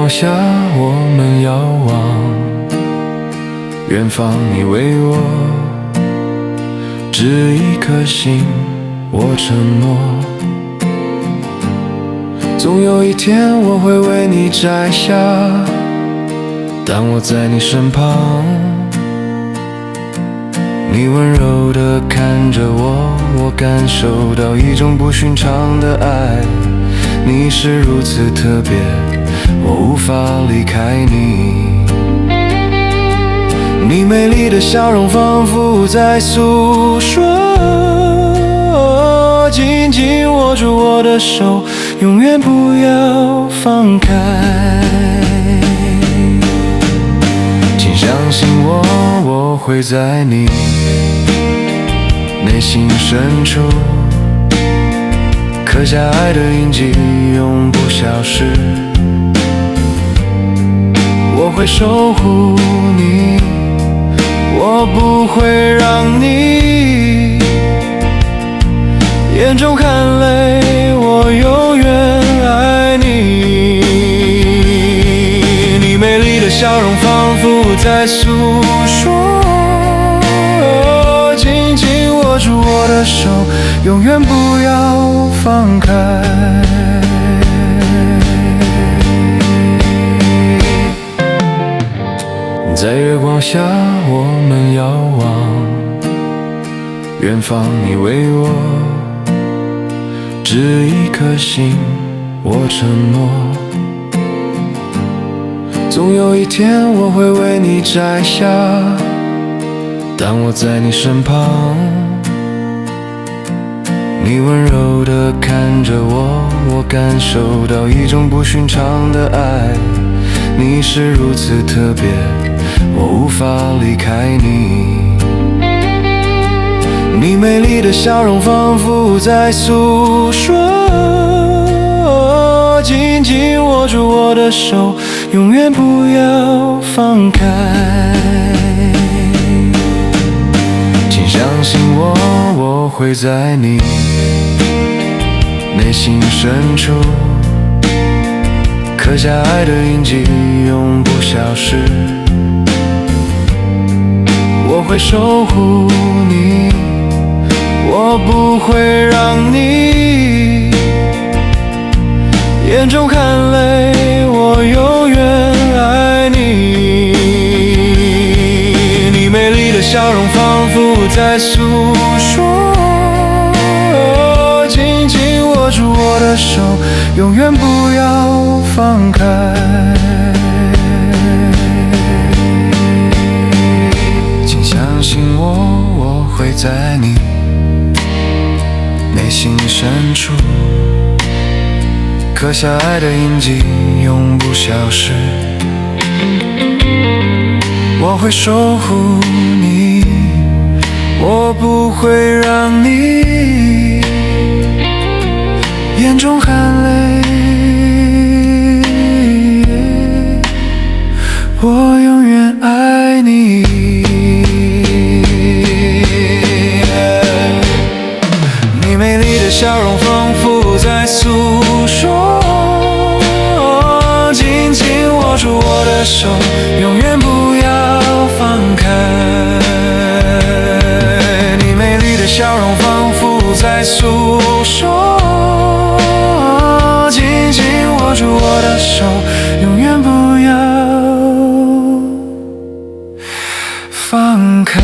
光下我们遥望，远方你为我指一颗心，我承诺，总有一天我会为你摘下。当我在你身旁，你温柔地看着我，我感受到一种不寻常的爱。你是如此特别，我无法离开你。你美丽的笑容仿佛在诉说，紧紧握住我的手，永远不要放开。请相信我，我会在你内心深处刻下爱的印记，永不消失。我会守护你，我不会让你眼中含泪，我永远爱你。你美丽的笑容仿佛在诉说，紧紧握住我的手，永远不要放开。在月光下我们遥望，远方你为我指一颗心，我承诺，总有一天我会为你摘下。当我在你身旁，你温柔地看着我，我感受到一种不寻常的爱。你是如此特别，我无法离开你。你美丽的笑容仿佛在诉说，紧紧握住我的手，永远不要放开。请相信我，我会在你内心深处刻下爱的印记，永不消失。我会守护你，我不会让你眼中含泪，我永远爱你。你美丽的笑容仿佛在诉说，紧紧握住我的手，永远不要放开。请相信我，我会在你内心深处刻下爱的印记，永不消失。我会守护你，我不会让你眼中含泪，我永远爱你。你美丽的笑容仿佛在诉说，紧紧握住我的手，永远不要放开。你美丽的笑容仿佛在诉说，紧紧握住我的手，永远不要放开。